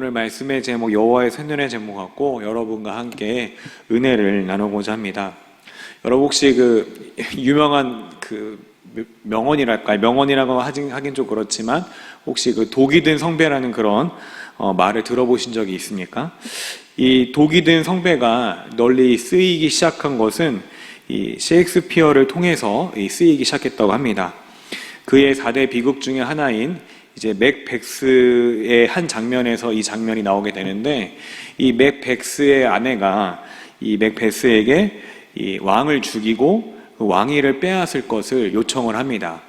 오늘 말씀의 제목 여호와의 새 노래 제목 갖고 여러분과 함께 은혜를 나누고자 합니다. 여러분 혹시 그 유명한 그 명언이랄까요? 명언이라고 하긴 좀 그렇지만 혹시 그 독이 든 성배라는 그런 말을 들어보신 적이 있습니까? 이 독이 든 성배가 널리 쓰이기 시작한 것은 이 셰익스피어를 통해서 쓰이기 시작했다고 합니다. 그의 4대 비극 중에 하나인 이제 맥백스의 한 장면에서 이 장면이 나오게 되는데, 이 맥백스의 아내가 이 맥베스에게 이 왕을 죽이고 그 왕위를 빼앗을 것을 요청을 합니다.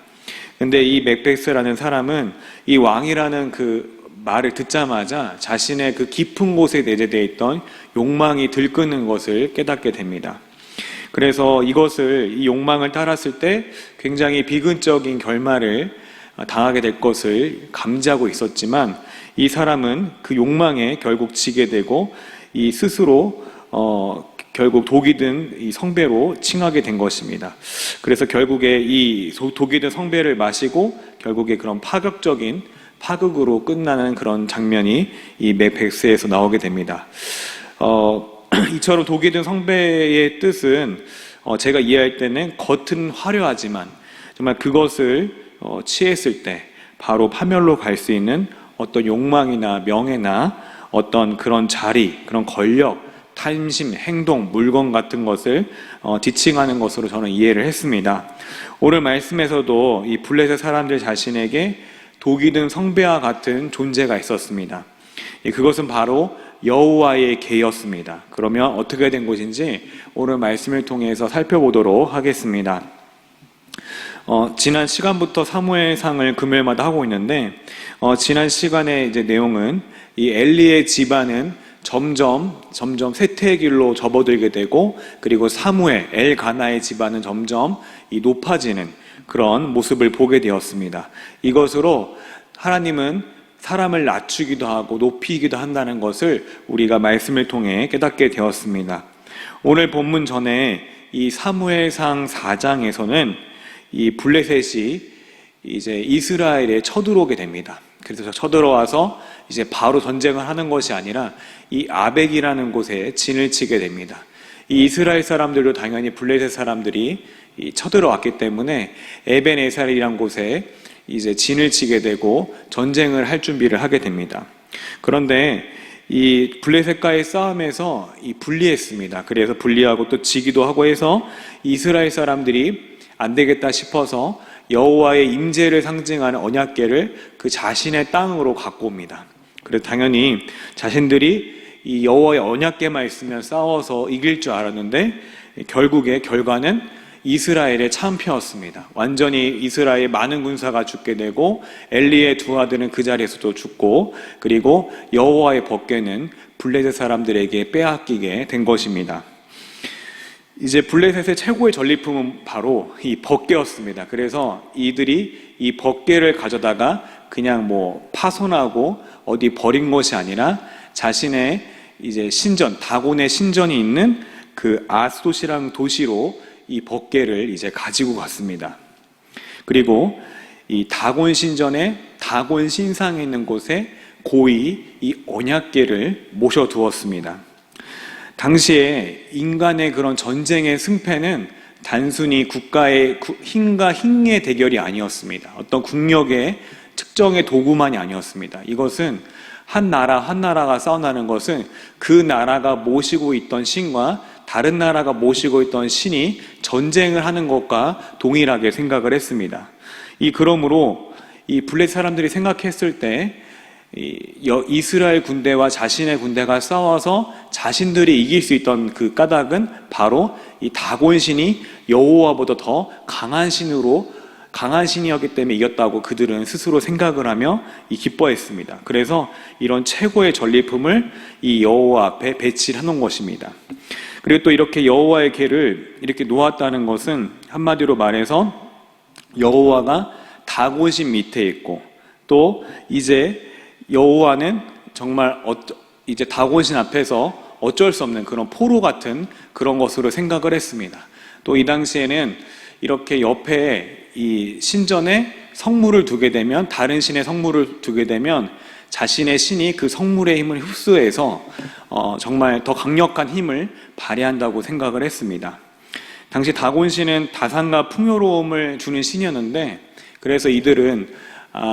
근데 이 맥베스라는 사람은 이 왕이라는 그 말을 듣자마자 자신의 그 깊은 곳에 내재되어 있던 욕망이 들끓는 것을 깨닫게 됩니다. 그래서 이 욕망을 따랐을 때 굉장히 비근적인 결말을 당하게 될 것을 감지하고 있었지만, 이 사람은 그 욕망에 결국 지게 되고 이 스스로 결국 독이 든 이 성배로 칭하게 된 것입니다. 그래서 결국에 이 독이 든 성배를 마시고 결국에 그런 파격적인 파극으로 끝나는 그런 장면이 이 맥백스에서 나오게 됩니다. 이처럼 독이 든 성배의 뜻은 제가 이해할 때는 겉은 화려하지만 정말 그것을 취했을 때 바로 파멸로 갈 수 있는 어떤 욕망이나 명예나 어떤 그런 자리, 그런 권력, 탐심, 행동, 물건 같은 것을 지칭하는 것으로 저는 이해를 했습니다. 오늘 말씀에서도 이 블레셋 사람들 자신에게 독이 든 성배와 같은 존재가 있었습니다. 그것은 바로 여호와의 계였습니다. 그러면 어떻게 된 것인지 오늘 말씀을 통해서 살펴보도록 하겠습니다. 지난 시간부터 사무엘상을 금요일마다 하고 있는데, 지난 시간의 이제 내용은 이 엘리의 집안은 점점 쇠퇴의 길로 접어들게 되고, 그리고 사무엘, 엘가나의 집안은 점점 이 높아지는 그런 모습을 보게 되었습니다. 이것으로 하나님은 사람을 낮추기도 하고 높이기도 한다는 것을 우리가 말씀을 통해 깨닫게 되었습니다. 오늘 본문 전에 이 사무엘상 4장에서는 이 블레셋이 이제 이스라엘에 쳐들어오게 됩니다. 그래서 쳐들어와서 이제 바로 전쟁을 하는 것이 아니라 이 아벡이라는 곳에 진을 치게 됩니다. 이 이스라엘 사람들도 당연히 블레셋 사람들이 쳐들어왔기 때문에 에벤에살이라는 곳에 이제 진을 치게 되고 전쟁을 할 준비를 하게 됩니다. 그런데 이 블레셋과의 싸움에서 분리했습니다. 그래서 분리하고 또 지기도 하고 해서 이스라엘 사람들이 안 되겠다 싶어서 여호와의 임재를 상징하는 언약궤를 그 자신의 땅으로 갖고 옵니다. 그래서 당연히 자신들이 이 여호와의 언약궤만 있으면 싸워서 이길 줄 알았는데, 결국의 결과는 이스라엘의 참패였습니다. 완전히 이스라엘의 많은 군사가 죽게 되고, 엘리의 두 아들은 그 자리에서도 죽고, 그리고 여호와의 법궤는 블레셋 사람들에게 빼앗기게 된 것입니다. 이제 블레셋의 최고의 전리품은 바로 이 법궤였습니다. 그래서 이들이 이 법궤를 가져다가 그냥 파손하고 어디 버린 것이 아니라 자신의 이제 신전, 다곤의 신전이 있는 그 아스돗이라는 도시로 이 법궤를 이제 가지고 갔습니다. 그리고 이 다곤 신전의 다곤 신상에 있는 곳에 고이 이 언약궤를 모셔두었습니다. 당시에 인간의 그런 전쟁의 승패는 단순히 국가의 힘과 힘의 대결이 아니었습니다. 어떤 국력의 측정의 도구만이 아니었습니다. 이것은 한 나라가 싸워나는 것은 그 나라가 모시고 있던 신과 다른 나라가 모시고 있던 신이 전쟁을 하는 것과 동일하게 생각을 했습니다. 그러므로 이 블레셋 사람들이 생각했을 때 이스라엘 군대와 자신의 군대가 싸워서 자신들이 이길 수 있던 그 까닭은 바로 이 다곤 신이 여호와보다 더 강한 신이었기 때문에 이겼다고 그들은 스스로 생각을 하며 기뻐했습니다. 그래서 이런 최고의 전리품을 이 여호와 앞에 배치를 해놓은 것입니다. 그리고 또 이렇게 여호와의 궤를 이렇게 놓았다는 것은 한마디로 말해서 여호와가 다곤 신 밑에 있고, 또 이제 여호와는 정말 이제 다곤 신 앞에서 어쩔 수 없는 그런 포로 같은 그런 것으로 생각을 했습니다. 또 이 당시에는 이렇게 옆에 이 신전에 성물을 두게 되면, 다른 신의 성물을 두게 되면 자신의 신이 그 성물의 힘을 흡수해서 정말 더 강력한 힘을 발휘한다고 생각을 했습니다. 당시 다곤신은 다산과 풍요로움을 주는 신이었는데, 그래서 이들은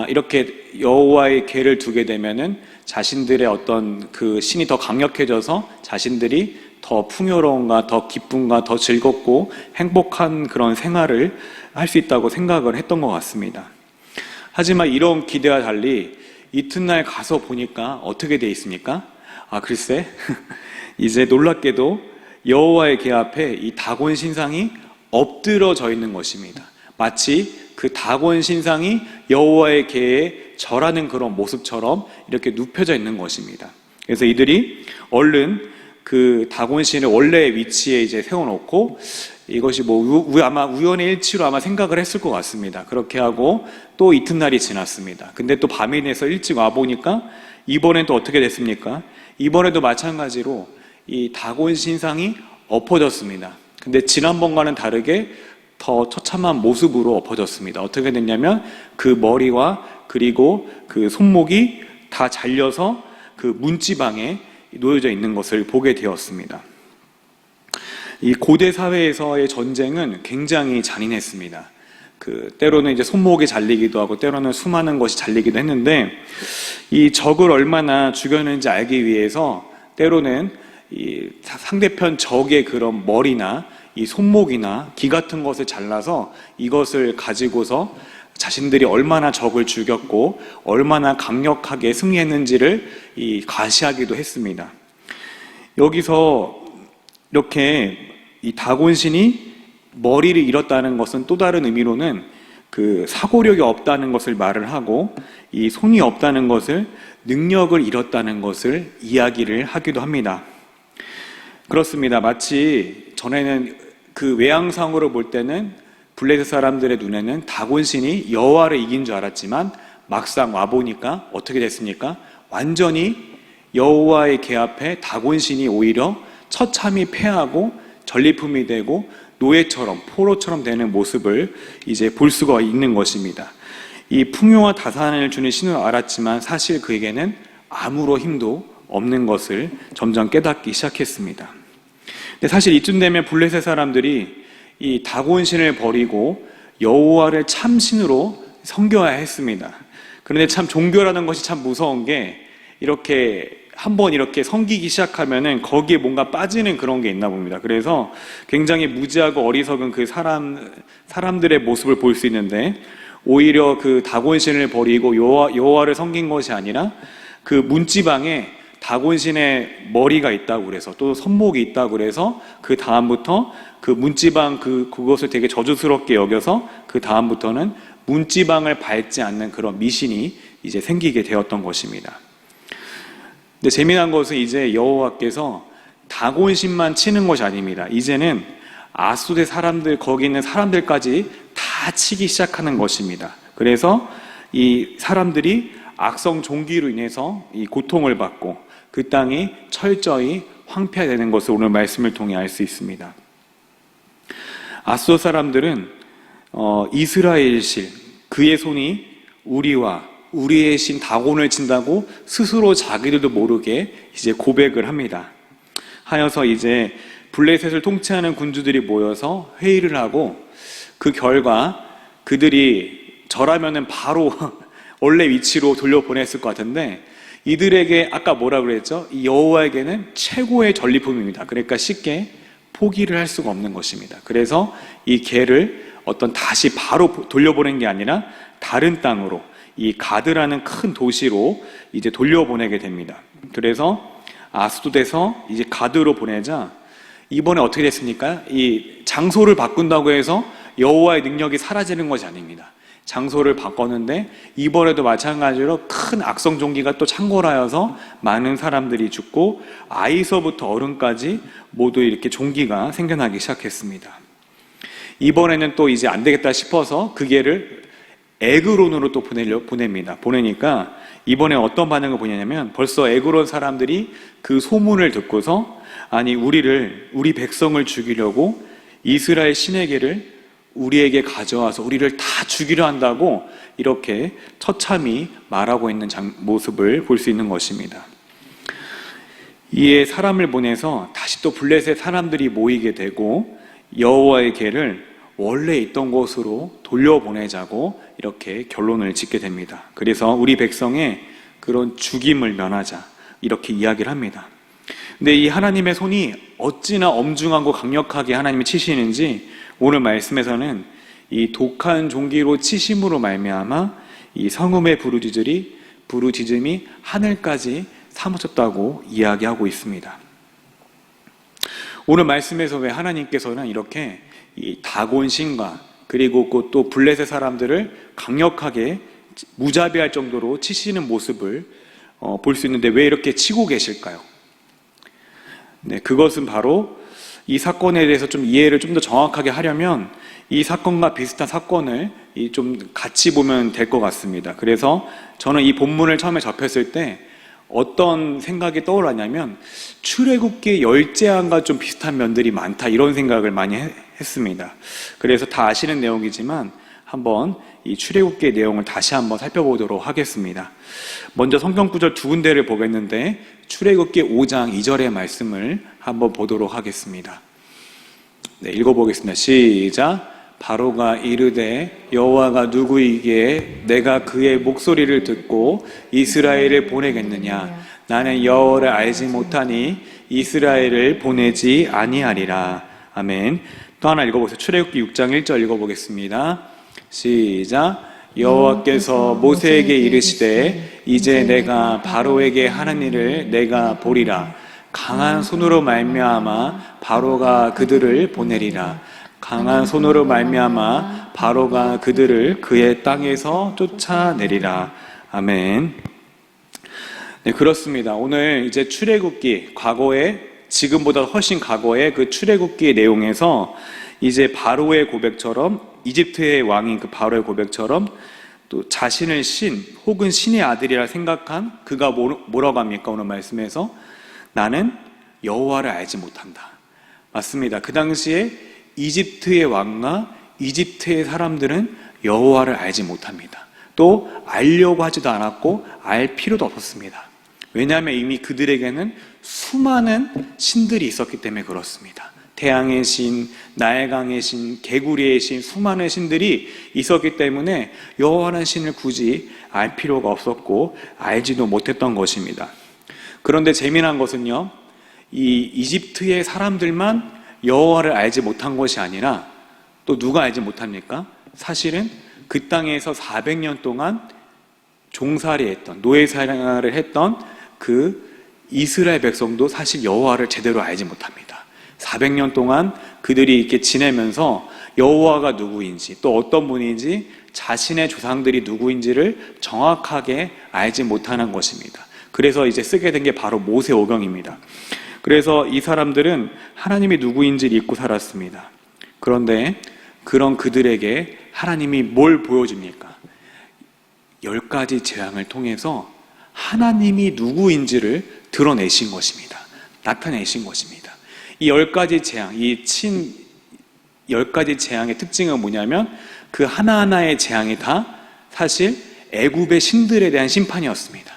이렇게 여호와의 궤를 두게 되면은 자신들의 어떤 그 신이 더 강력해져서 자신들이 더 풍요로움과 더 기쁨과 더 즐겁고 행복한 그런 생활을 할 수 있다고 생각을 했던 것 같습니다. 하지만 이런 기대와 달리 이튿날 가서 보니까 어떻게 돼 있습니까? 글쎄 이제 놀랍게도 여호와의 궤 앞에 이 다곤 신상이 엎드러져 있는 것입니다. 마치 그 다곤 신상이 여호와의 궤에 절하는 그런 모습처럼 이렇게 눕혀져 있는 것입니다. 그래서 이들이 얼른 그 다곤 신을 원래의 위치에 이제 세워놓고, 이것이 아마 우연의 일치로 아마 생각을 했을 것 같습니다. 그렇게 하고 또 이튿날이 지났습니다. 근데 또 밤이 돼서 일찍 와보니까 이번엔 또 어떻게 됐습니까? 이번에도 마찬가지로 이 다곤 신상이 엎어졌습니다. 근데 지난번과는 다르게 더 처참한 모습으로 엎어졌습니다. 어떻게 됐냐면 그 머리와 그리고 그 손목이 다 잘려서 그 문지방에 놓여져 있는 것을 보게 되었습니다. 이 고대 사회에서의 전쟁은 굉장히 잔인했습니다. 때로는 이제 손목이 잘리기도 하고 때로는 수많은 것이 잘리기도 했는데, 이 적을 얼마나 죽였는지 알기 위해서 때로는 이 상대편 적의 그런 머리나 이 손목이나 귀 같은 것을 잘라서 이것을 가지고서 자신들이 얼마나 적을 죽였고 얼마나 강력하게 승리했는지를 과시하기도 했습니다. 여기서 이렇게 이 다곤신이 머리를 잃었다는 것은 또 다른 의미로는 그 사고력이 없다는 것을 말을 하고, 이 손이 없다는 것을 능력을 잃었다는 것을 이야기를 하기도 합니다. 그렇습니다. 마치 전에는 그 외양상으로 볼 때는 블레셋 사람들의 눈에는 다곤신이 여호와를 이긴 줄 알았지만 막상 와보니까 어떻게 됐습니까? 완전히 여호와의 궤 앞에 다곤신이 오히려 처참히 패하고 전리품이 되고 노예처럼 포로처럼 되는 모습을 이제 볼 수가 있는 것입니다. 이 풍요와 다산을 주는 신을 알았지만 사실 그에게는 아무런 힘도 없는 것을 점점 깨닫기 시작했습니다. 근데 사실 이쯤 되면 블레셋 사람들이 이 다곤신을 버리고 여호와를 참신으로 섬겨야 했습니다. 그런데 참 종교라는 것이 참 무서운 게, 이렇게 한번 이렇게 섬기기 시작하면은 거기에 뭔가 빠지는 그런 게 있나 봅니다. 그래서 굉장히 무지하고 어리석은 그 사람들의 모습을 볼 수 있는데, 오히려 그 다곤신을 버리고 여호와를 섬긴 것이 아니라 그 문지방에 다곤신의 머리가 있다고 그래서, 또 손목이 있다고 그래서 그 다음부터 그 문지방 그것을 되게 저주스럽게 여겨서 그 다음부터는 문지방을 밟지 않는 그런 미신이 이제 생기게 되었던 것입니다. 근데 재미난 것은 이제 여호와께서 다곤신만 치는 것이 아닙니다. 이제는 아수르 사람들, 거기 있는 사람들까지 다 치기 시작하는 것입니다. 그래서 이 사람들이 악성 종기로 인해서 이 고통을 받고 그 땅이 철저히 황폐화되는 것을 오늘 말씀을 통해 알 수 있습니다. 아수르 사람들은 이스라엘 신, 그의 손이 우리의 신 다곤을 친다고 스스로 자기들도 모르게 이제 고백을 합니다. 하여서 이제 블레셋을 통치하는 군주들이 모여서 회의를 하고, 그 결과 그들이 절하면은 바로 원래 위치로 돌려보냈을 것 같은데, 이들에게 아까 뭐라 그랬죠? 이 여호와에게는 최고의 전리품입니다. 그러니까 쉽게 포기를 할 수가 없는 것입니다. 그래서 이 궤를 다시 바로 돌려보낸 게 아니라 다른 땅으로, 이 가드라는 큰 도시로 이제 돌려보내게 됩니다. 그래서 아스돗에서 이제 가드로 보내자 이번에 어떻게 됐습니까? 이 장소를 바꾼다고 해서 여호와의 능력이 사라지는 것이 아닙니다. 장소를 바꿨는데 이번에도 마찬가지로 큰 악성 종기가 또 창궐하여서 많은 사람들이 죽고 아이서부터 어른까지 모두 이렇게 종기가 생겨나기 시작했습니다. 이번에는 또 이제 안 되겠다 싶어서 그 개를 에그론으로 또 보냅니다. 보내니까 이번에 어떤 반응을 보이냐면, 벌써 에그론 사람들이 그 소문을 듣고서, 아니 우리 백성을 죽이려고 이스라엘 신에게를 우리에게 가져와서 우리를 다 죽이려 한다고 이렇게 처참히 말하고 있는 모습을 볼 수 있는 것입니다. 이에 사람을 보내서 다시 또 블레셋 사람들이 모이게 되고 여호와의 궤를 원래 있던 곳으로 돌려보내자고 이렇게 결론을 짓게 됩니다. 그래서 우리 백성의 그런 죽임을 면하자 이렇게 이야기를 합니다. 근데 이 하나님의 손이 어찌나 엄중하고 강력하게 하나님이 치시는지 오늘 말씀에서는 이 독한 종기로 치심으로 말미암아 이 성읍의 부르짖음이 하늘까지 사무쳤다고 이야기하고 있습니다. 오늘 말씀에서 왜 하나님께서는 이렇게 이 다곤 신과 그리고 또 블레셋 사람들을 강력하게 무자비할 정도로 치시는 모습을 볼 수 있는데 왜 이렇게 치고 계실까요? 네, 그것은 바로 이 사건에 대해서 좀 이해를 좀 더 정확하게 하려면 이 사건과 비슷한 사건을 좀 같이 보면 될 것 같습니다. 그래서 저는 이 본문을 처음에 접했을 때 어떤 생각이 떠올랐냐면 출애굽기 열재앙과 좀 비슷한 면들이 많다 이런 생각을 많이 했습니다. 그래서 다 아시는 내용이지만 한번 이 출애굽기의 내용을 다시 한번 살펴보도록 하겠습니다. 먼저 성경 구절 두 군데를 보겠는데 출애굽기 5장 2절의 말씀을 한번 보도록 하겠습니다. 네, 읽어보겠습니다. 시작. 바로가 이르되 여호와가 누구이기에 내가 그의 목소리를 듣고 이스라엘을 보내겠느냐? 나는 여호와를 알지 못하니 이스라엘을 보내지 아니하리라. 아멘. 또 하나 읽어보세요. 출애굽기 6장 1절 읽어보겠습니다. 시작. 여호와께서 모세에게 이르시되 이제 내가 바로에게 하는 일을 내가 보리라. 강한 손으로 말미암아 바로가 그들을 보내리라. 강한 손으로 말미암아 바로가 그들을 그의 땅에서 쫓아내리라. 아멘. 네, 그렇습니다. 오늘 이제 출애굽기 과거에 지금보다 훨씬 과거의 그 출애굽기의 내용에서 이제 바로의 고백처럼 이집트의 왕인 그 바로의 고백처럼 또 자신을 신 혹은 신의 아들이라 생각한 그가 뭐라고 합니까? 오늘 말씀에서 나는 여호와를 알지 못한다. 맞습니다. 그 당시에 이집트의 왕과 이집트의 사람들은 여호와를 알지 못합니다. 또 알려고 하지도 않았고 알 필요도 없었습니다. 왜냐하면 이미 그들에게는 수많은 신들이 있었기 때문에 그렇습니다. 태양의 신, 나일강의 신, 개구리의 신, 수많은 신들이 있었기 때문에 여호와라는 신을 굳이 알 필요가 없었고 알지도 못했던 것입니다. 그런데 재미난 것은요, 이 이집트의 사람들만 여호와를 알지 못한 것이 아니라 또 누가 알지 못합니까? 사실은 그 땅에서 400년 동안 종살이했던 노예 생활을 했던 그 이스라엘 백성도 사실 여호와를 제대로 알지 못합니다. 400년 동안 그들이 이렇게 지내면서 여호와가 누구인지 또 어떤 분인지 자신의 조상들이 누구인지를 정확하게 알지 못하는 것입니다. 그래서 이제 쓰게 된 게 바로 모세오경입니다. 그래서 이 사람들은 하나님이 누구인지를 잊고 살았습니다. 그런데 그런 그들에게 하나님이 뭘 보여줍니까? 10가지 재앙을 통해서 하나님이 누구인지를 드러내신 것입니다. 나타내신 것입니다. 이 10가지 재앙, 10가지 재앙의 특징은 뭐냐면 그 하나하나의 재앙이 다 사실 애굽의 신들에 대한 심판이었습니다.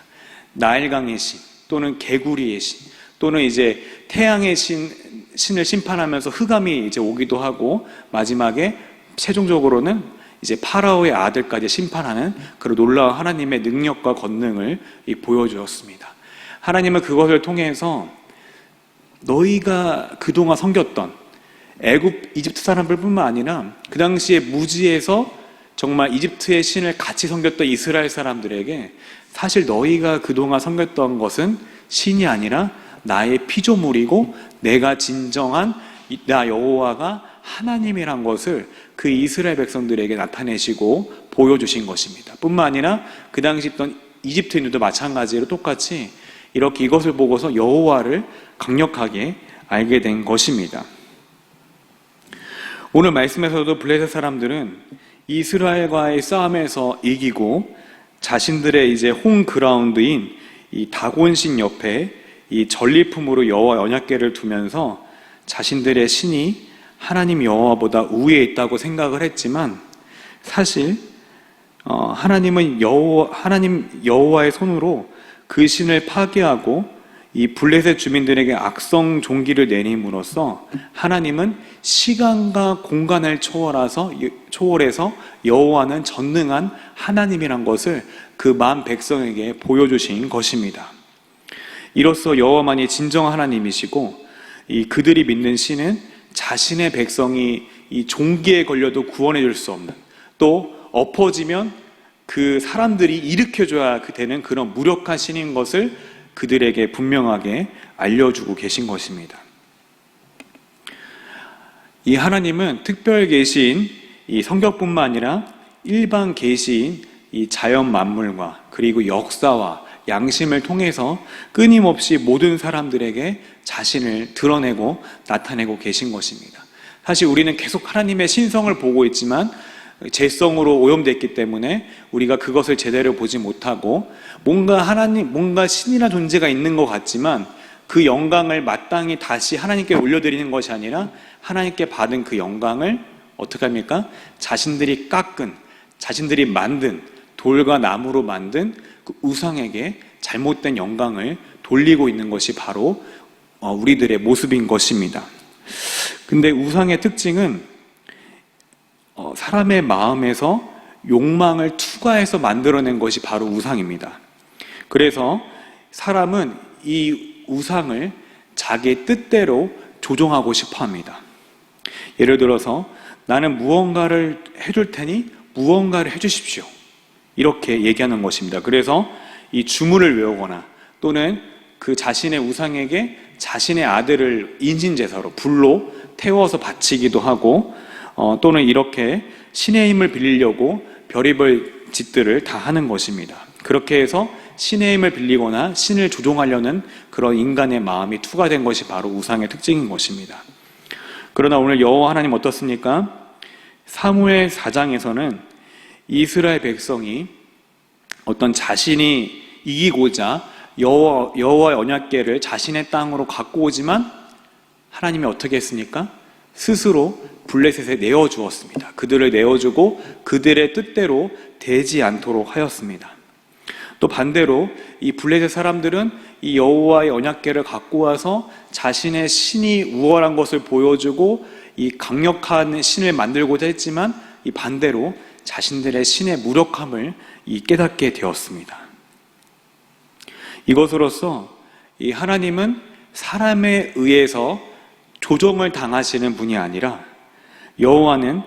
나일강의 신, 또는 개구리의 신, 또는 이제 태양의 신을 심판하면서 흑암이 이제 오기도 하고 마지막에 최종적으로는 이제 파라오의 아들까지 심판하는 그런 놀라운 하나님의 능력과 권능을 보여주었습니다. 하나님은 그것을 통해서 너희가 그동안 섬겼던 애굽, 이집트 사람들뿐만 아니라 그 당시에 무지에서 정말 이집트의 신을 같이 섬겼던 이스라엘 사람들에게 사실 너희가 그동안 섬겼던 것은 신이 아니라 나의 피조물이고 내가 진정한 나 여호와가 하나님이란 것을 그 이스라엘 백성들에게 나타내시고 보여주신 것입니다. 뿐만 아니라 그 당시 있던 이집트인들도 마찬가지로 똑같이 이렇게 이것을 보고서 여호와를 강력하게 알게 된 것입니다. 오늘 말씀에서도 블레셋 사람들은 이스라엘과의 싸움에서 이기고 자신들의 이제 홈그라운드인 이 다곤신 옆에 이 전리품으로 여호와 언약궤를 두면서 자신들의 신이 하나님 여호와보다 우위에 있다고 생각을 했지만 사실 하나님 여호와의 손으로 그 신을 파괴하고 이 블레셋 주민들에게 악성 종기를 내림으로써 하나님은 시간과 공간을 초월해서 여호와는 전능한 하나님이란 것을 그 만 백성에게 보여주신 것입니다. 이로써 여호와만이 진정한 하나님이시고 그들이 믿는 신은 자신의 백성이 이 종기에 걸려도 구원해 줄 수 없는, 또 엎어지면 그 사람들이 일으켜줘야 되는 그런 무력한 신인 것을 그들에게 분명하게 알려주고 계신 것입니다. 이 하나님은 특별 계시인 이 성경뿐만 아니라 일반 계시인 이 자연 만물과 그리고 역사와 양심을 통해서 끊임없이 모든 사람들에게 자신을 드러내고 나타내고 계신 것입니다. 사실 우리는 계속 하나님의 신성을 보고 있지만 죄성으로 오염됐기 때문에 우리가 그것을 제대로 보지 못하고 뭔가 신이나 존재가 있는 것 같지만 그 영광을 마땅히 다시 하나님께 올려드리는 것이 아니라 하나님께 받은 그 영광을 어떻게 합니까? 자신들이 깎은, 자신들이 만든, 돌과 나무로 만든 그 우상에게 잘못된 영광을 돌리고 있는 것이 바로 우리들의 모습인 것입니다. 근데 우상의 특징은 사람의 마음에서 욕망을 투과해서 만들어낸 것이 바로 우상입니다. 그래서 사람은 이 우상을 자기 뜻대로 조종하고 싶어 합니다. 예를 들어서 나는 무언가를 해줄 테니 무언가를 해주십시오, 이렇게 얘기하는 것입니다. 그래서 이 주문을 외우거나 또는 그 자신의 우상에게 자신의 아들을 인신제사로 불로 태워서 바치기도 하고 또는 이렇게 신의 힘을 빌리려고 별의별 짓들을 다 하는 것입니다. 그렇게 해서 신의 힘을 빌리거나 신을 조종하려는 그런 인간의 마음이 투과된 것이 바로 우상의 특징인 것입니다. 그러나 오늘 여호와 하나님 어떻습니까? 사무엘 4장에서는 이스라엘 백성이 어떤 자신이 이기고자 여호와의 언약궤를 자신의 땅으로 갖고 오지만 하나님이 어떻게 했습니까? 스스로 블레셋에 내어주었습니다. 그들을 내어주고 그들의 뜻대로 되지 않도록 하였습니다. 또 반대로 이 블레셋 사람들은 이 여호와의 언약궤를 갖고 와서 자신의 신이 우월한 것을 보여주고 이 강력한 신을 만들고자 했지만 이 반대로 자신들의 신의 무력함을 깨닫게 되었습니다. 이것으로써 이 하나님은 사람에 의해서 조종을 당하시는 분이 아니라 여호와는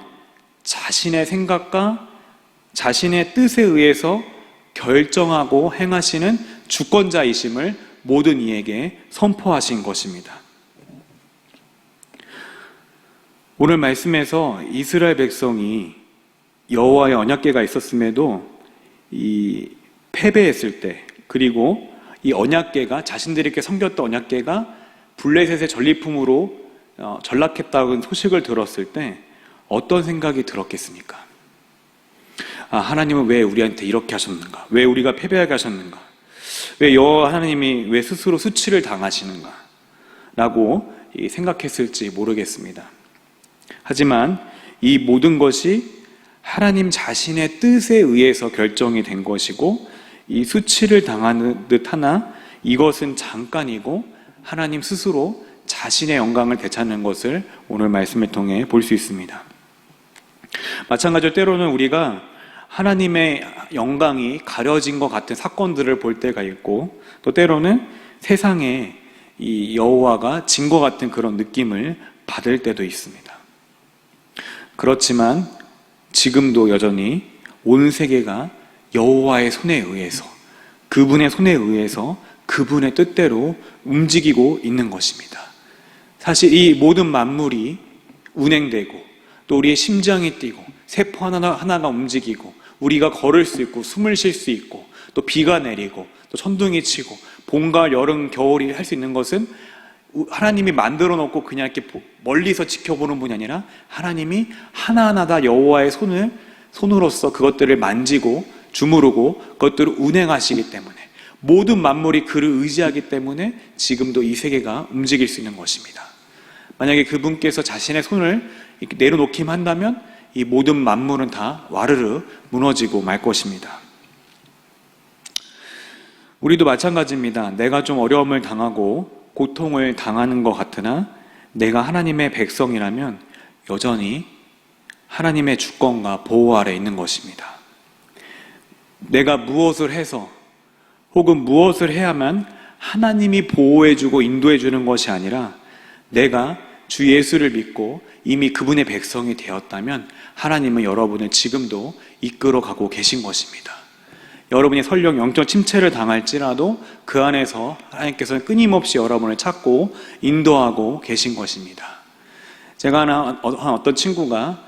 자신의 생각과 자신의 뜻에 의해서 결정하고 행하시는 주권자이심을 모든 이에게 선포하신 것입니다. 오늘 말씀에서 이스라엘 백성이 여호와의 언약궤가 있었음에도 이 패배했을 때, 그리고 이 언약궤가 자신들에게 섬겼던 언약궤가 블레셋의 전리품으로 전락했다는 소식을 들었을 때 어떤 생각이 들었겠습니까? 하나님은 왜 우리한테 이렇게 하셨는가? 왜 우리가 패배하게 하셨는가? 왜 여호와 하나님이 왜 스스로 수치를 당하시는가? 라고 생각했을지 모르겠습니다. 하지만 이 모든 것이 하나님 자신의 뜻에 의해서 결정이 된 것이고, 이 수치를 당하는 듯 하나 이것은 잠깐이고 하나님 스스로 자신의 영광을 되찾는 것을 오늘 말씀을 통해 볼 수 있습니다. 마찬가지로 때로는 우리가 하나님의 영광이 가려진 것 같은 사건들을 볼 때가 있고, 또 때로는 세상에 이 여호와가 진 것 같은 그런 느낌을 받을 때도 있습니다. 그렇지만 지금도 여전히 온 세계가 여호와의 손에 의해서, 그분의 손에 의해서 그분의 뜻대로 움직이고 있는 것입니다. 사실 이 모든 만물이 운행되고 또 우리의 심장이 뛰고 세포 하나가 움직이고 우리가 걸을 수 있고 숨을 쉴 수 있고 또 비가 내리고 또 천둥이 치고 봄과 여름, 겨울이 할 수 있는 것은 하나님이 만들어 놓고 그냥 이렇게 멀리서 지켜보는 분이 아니라 하나님이 하나하나 다 여호와의 손으로서 그것들을 만지고 주무르고 그것들을 운행하시기 때문에, 모든 만물이 그를 의지하기 때문에 지금도 이 세계가 움직일 수 있는 것입니다. 만약에 그분께서 자신의 손을 이렇게 내려놓기만 한다면 이 모든 만물은 다 와르르 무너지고 말 것입니다. 우리도 마찬가지입니다. 내가 좀 어려움을 당하고 고통을 당하는 것 같으나 내가 하나님의 백성이라면 여전히 하나님의 주권과 보호 아래 있는 것입니다. 내가 무엇을 해서 혹은 무엇을 해야만 하나님이 보호해주고 인도해주는 것이 아니라 내가 주 예수를 믿고 이미 그분의 백성이 되었다면 하나님은 여러분을 지금도 이끌어가고 계신 것입니다. 여러분이 설령 영적 침체를 당할지라도 그 안에서 하나님께서는 끊임없이 여러분을 찾고 인도하고 계신 것입니다. 제가 어떤 친구가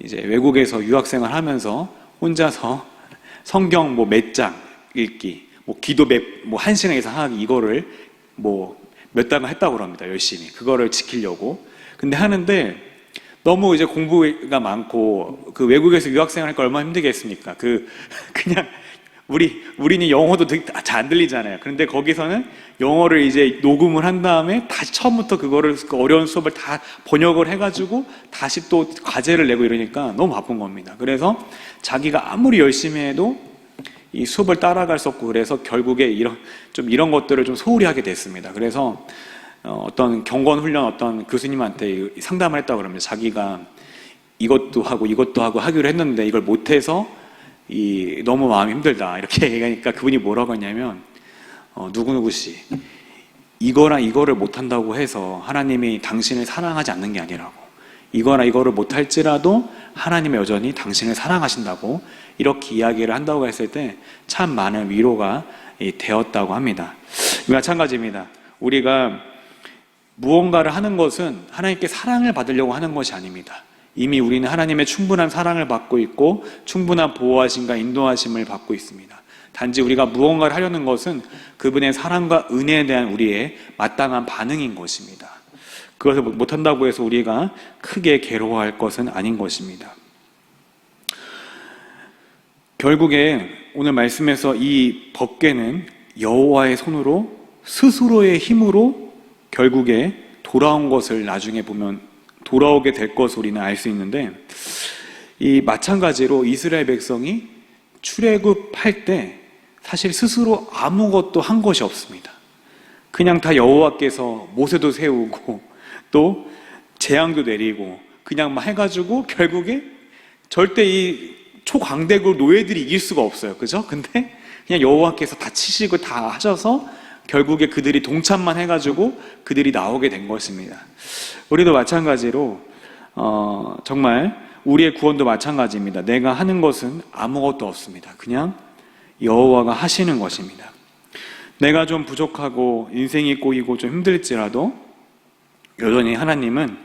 이제 외국에서 유학생활 하면서 혼자서 성경 몇 장 읽기, 기도 한 시간 이상 하기, 이거를 몇 달간 했다고 합니다. 열심히. 그거를 지키려고. 근데 하는데 너무 이제 공부가 많고, 그 외국에서 유학생활 하니까 얼마나 힘들겠습니까? 그냥, 우리는 영어도 잘 안 들리잖아요. 그런데 거기서는 영어를 이제 녹음을 한 다음에 다시 처음부터 그 어려운 수업을 다 번역을 해가지고 다시 또 과제를 내고 이러니까 너무 바쁜 겁니다. 그래서 자기가 아무리 열심히 해도 이 수업을 따라갈 수 없고, 그래서 결국에 이런 것들을 좀 소홀히 하게 됐습니다. 그래서 어떤 경건훈련 어떤 교수님한테 상담을 했다고 그럽니다. 자기가 이것도 하고 하기로 했는데 이걸 못해서 너무 마음이 힘들다 이렇게 얘기하니까 그분이 뭐라고 했냐면, 누구누구씨, 이거랑 이거를 못한다고 해서 하나님이 당신을 사랑하지 않는 게 아니라고, 이거나 이거를 못할지라도 하나님은 여전히 당신을 사랑하신다고 이렇게 이야기를 한다고 했을 때 참 많은 위로가 되었다고 합니다. 마찬가지입니다. 우리가 무언가를 하는 것은 하나님께 사랑을 받으려고 하는 것이 아닙니다. 이미 우리는 하나님의 충분한 사랑을 받고 있고 충분한 보호하심과 인도하심을 받고 있습니다. 단지 우리가 무언가를 하려는 것은 그분의 사랑과 은혜에 대한 우리의 마땅한 반응인 것입니다. 그것을 못한다고 해서 우리가 크게 괴로워할 것은 아닌 것입니다. 결국에 오늘 말씀에서 이 법궤는 여호와의 손으로 스스로의 힘으로 결국에 돌아온 것을 나중에 보면 돌아오게 될 것을 우리는 알 수 있는데, 이 마찬가지로 이스라엘 백성이 출애굽할 때 사실 스스로 아무것도 한 것이 없습니다. 그냥 다 여호와께서 모세도 세우고 또 재앙도 내리고 그냥 막 해가지고 결국에 절대 이 초강대국 노예들이 이길 수가 없어요. 그죠? 근데 그냥 여호와께서 다 치시고 다 하셔서 결국에 그들이 동참만 해가지고 그들이 나오게 된 것입니다. 우리도 마찬가지로 정말 우리의 구원도 마찬가지입니다. 내가 하는 것은 아무것도 없습니다. 그냥 여호와가 하시는 것입니다. 내가 좀 부족하고 인생이 꼬이고 좀 힘들지라도 여전히 하나님은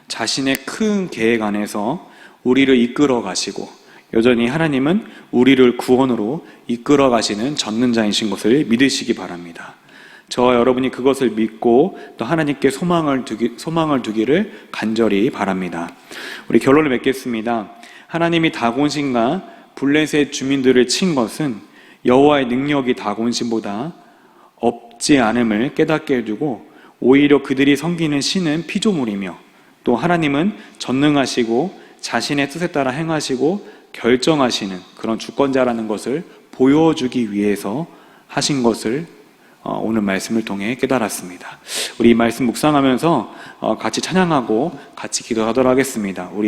자신의 큰 계획 안에서 우리를 이끌어 가시고, 여전히 하나님은 우리를 구원으로 이끌어 가시는 전능자이신 것을 믿으시기 바랍니다. 저와 여러분이 그것을 믿고 또 하나님께 소망을 두기를 간절히 바랍니다. 우리 결론을 맺겠습니다. 하나님이 다곤신과 블레셋 주민들을 친 것은 여호와의 능력이 다곤신보다 없지 않음을 깨닫게 해두고, 오히려 그들이 섬기는 신은 피조물이며 또 하나님은 전능하시고 자신의 뜻에 따라 행하시고 결정하시는 그런 주권자라는 것을 보여주기 위해서 하신 것을 오늘 말씀을 통해 깨달았습니다. 우리 이 말씀 묵상하면서 같이 찬양하고 같이 기도하도록 하겠습니다.